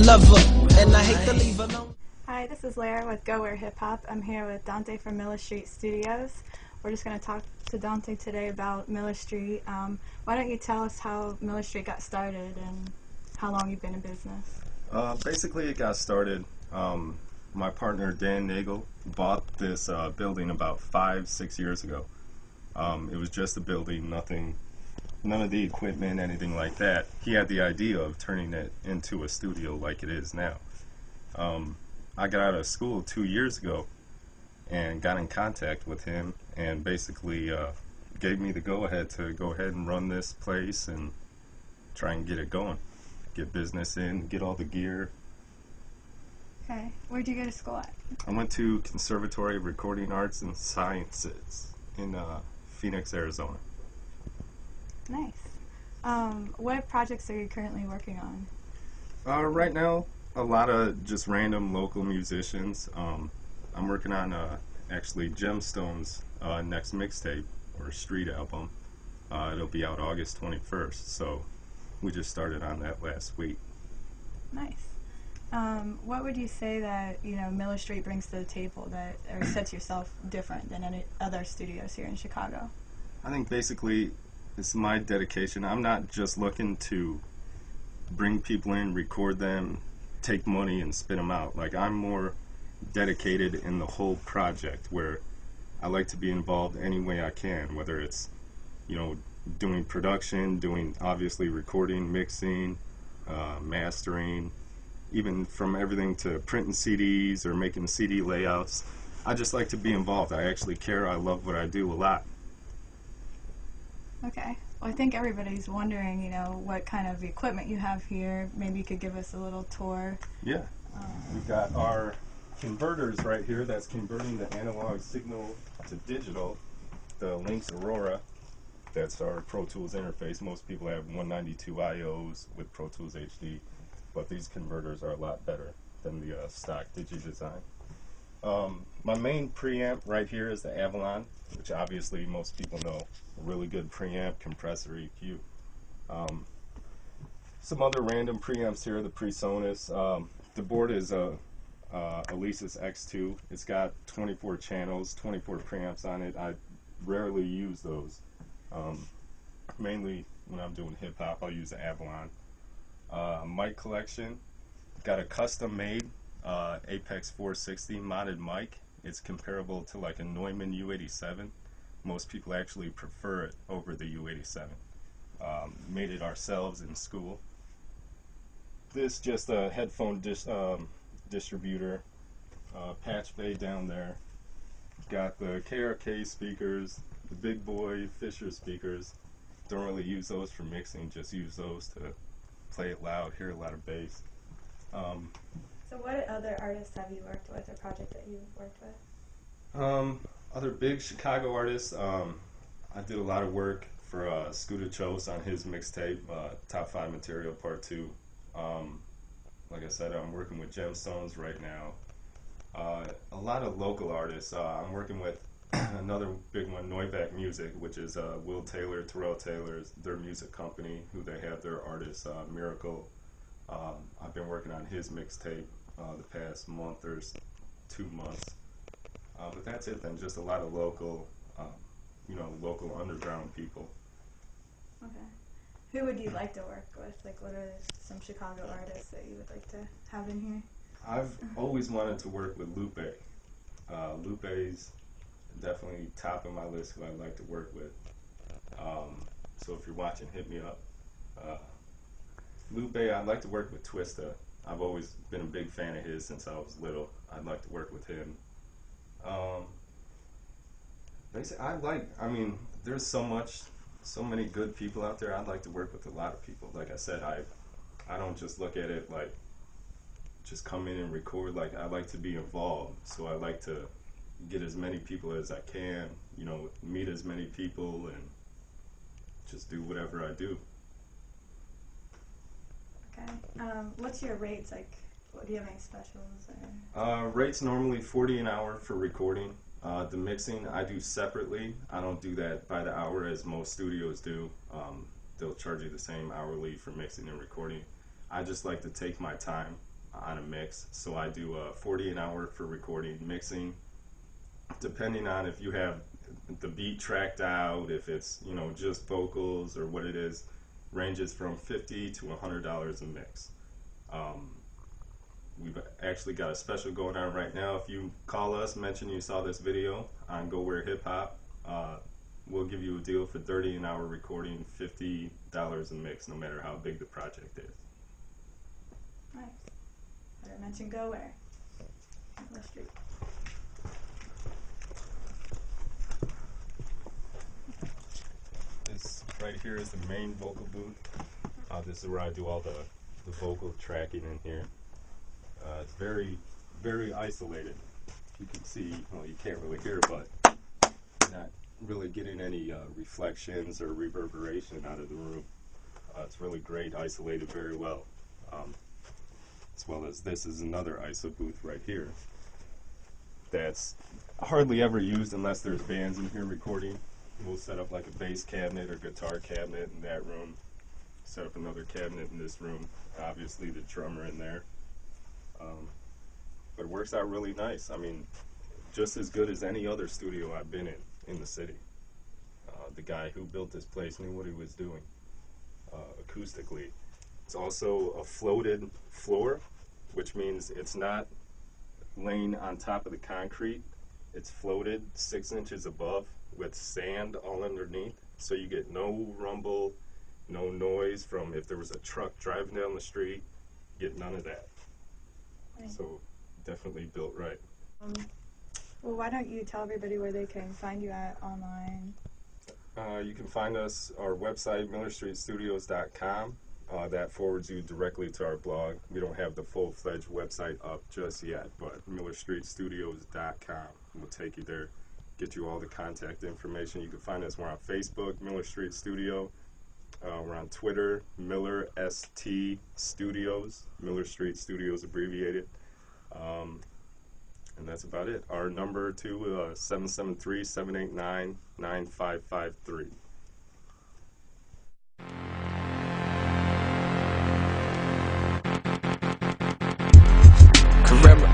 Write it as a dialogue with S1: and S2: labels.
S1: love her, and I hate to leave her alone.
S2: Hi, this is Lara with Gowhere Hip Hop. I'm here with Dante from Miller Street Studios. We're just going to talk to Dante today about Miller Street. Why don't you tell us how Miller Street got started and how long you've been in business?
S3: Basically, it got started. My partner Dan Nagel bought this building about 5-6 years ago. It was just a building, none of the equipment, anything like that. He had the idea of turning it into a studio like it is now. I got out of school 2 years ago and got in contact with him and basically gave me the go-ahead to go ahead and run this place and try and get it going. Get business in, get all the gear.
S2: Okay. Where'd you go to school at?
S3: I went to Conservatory of Recording Arts and Sciences in Phoenix, Arizona.
S2: Nice. What projects are you currently working on?
S3: Right now, a lot of just random local musicians. I'm working on actually Gemstone's next mixtape or street album. It'll be out August 21st, so we just started on that last week.
S2: Nice. What would you say that Miller Street brings to the table that or sets yourself different than any other studios here in Chicago?
S3: I think basically it's my dedication. I'm not just looking to bring people in, record them, take money and spit them out. Like, I'm more dedicated in the whole project, where I like to be involved any way I can, whether it's doing production, doing obviously recording, mixing, mastering, even from everything to printing CDs or making CD layouts. I just like to be involved. I actually care. I love what I do a lot.
S2: Okay. Well, I think everybody's wondering, what kind of equipment you have here. Maybe you could give us a little tour.
S3: Yeah. We've got our converters right here that's converting the analog signal to digital. The Lynx Aurora, that's our Pro Tools interface. Most people have 192 IOs with Pro Tools HD, but these converters are a lot better than the stock DigiDesign. My main preamp right here is the Avalon, which obviously most people know. A really good preamp, compressor, EQ. Some other random preamps here, the PreSonus. The board is a Alesis X2. It's got 24 channels, 24 preamps on it. I rarely use those. Mainly when I'm doing hip hop, I'll use the Avalon. Mic collection, got a custom made Apex 460 modded mic. It's comparable to like a Neumann U87. Most people actually prefer it over the U87. Made it ourselves in school. This just a headphone distributor. Patch bay down there. Got the KRK speakers, the big boy Fisher speakers. Don't really use those for mixing, just use those to play it loud, hear a lot of bass.
S2: So what other artists have you worked with, or project that you've worked with?
S3: Other big Chicago artists, I did a lot of work for Scooter Chose on his mixtape, Top 5 Material Part 2. Like I said, I'm working with Gemstones right now. A lot of local artists. I'm working with another big one, Neuvac Music, which is Will Taylor, Terrell Taylor's, their music company, who they have their artist, Miracle. I've been working on his mixtape the past month or 2 months. But that's it then, just a lot of local, local underground people.
S2: Okay. Who would you like to work with? Like, what are some Chicago artists that you would like to have in here?
S3: I've always wanted to work with Lupe. Lupe's definitely top of my list who I'd like to work with. So if you're watching, hit me up. Lupe, I'd like to work with Twista. I've always been a big fan of his since I was little. I'd like to work with him. There's so many good people out there. I'd like to work with a lot of people. Like I said, I don't just look at it like just come in and record. Like, I like to be involved, so I like to get as many people as I can, meet as many people and just do whatever I do.
S2: Okay. What's your rates like? Do you have any specials?
S3: Rates normally $40 an hour for recording. The mixing I do separately. I don't do that by the hour as most studios do. They'll charge you the same hourly for mixing and recording. I just like to take my time on a mix. So I do 40 an hour for recording, mixing, depending on if you have the beat tracked out, if it's, you know, just vocals or what it is, ranges from $50 to $100 a mix. We've actually got a special going on right now. If you call us, mention you saw this video on Gowhere Hip Hop, we'll give you a deal for 30 an hour recording, $50 a mix, no matter how big the project is.
S2: Nice. I mentioned Gowhere. Miller Street.
S3: This right here is the main vocal booth. This is where I do all the vocal tracking in here. It's very, very isolated. You can see, well, you can't really hear, but not really getting any reflections or reverberation out of the room. It's really great, isolated very well. As well as this is another ISO booth right here that's hardly ever used unless there's bands in here recording. We'll set up like a bass cabinet or guitar cabinet in that room, set up another cabinet in this room, obviously the drummer in there. But it works out really nice. I mean, just as good as any other studio I've been in the city. The guy who built this place knew what he was doing acoustically. It's also a floated floor, which means it's not laying on top of the concrete. It's floated 6 inches above with sand all underneath, so you get no rumble, no noise from if there was a truck driving down the street. You get none of that. So definitely built right.
S2: Well, why don't you tell everybody where they can find you at online?
S3: You can find us, our website, millerstreetstudios.com. That forwards you directly to our blog. We don't have the full-fledged website up just yet, but millerstreetstudios.com will take you there, get you all the contact information. You can find us, we're on Facebook, Miller Street Studio. We're on Twitter, Miller ST Studios, Miller Street Studios abbreviated. And that's about it. Our number too, 773-789-9553.
S1: Remember,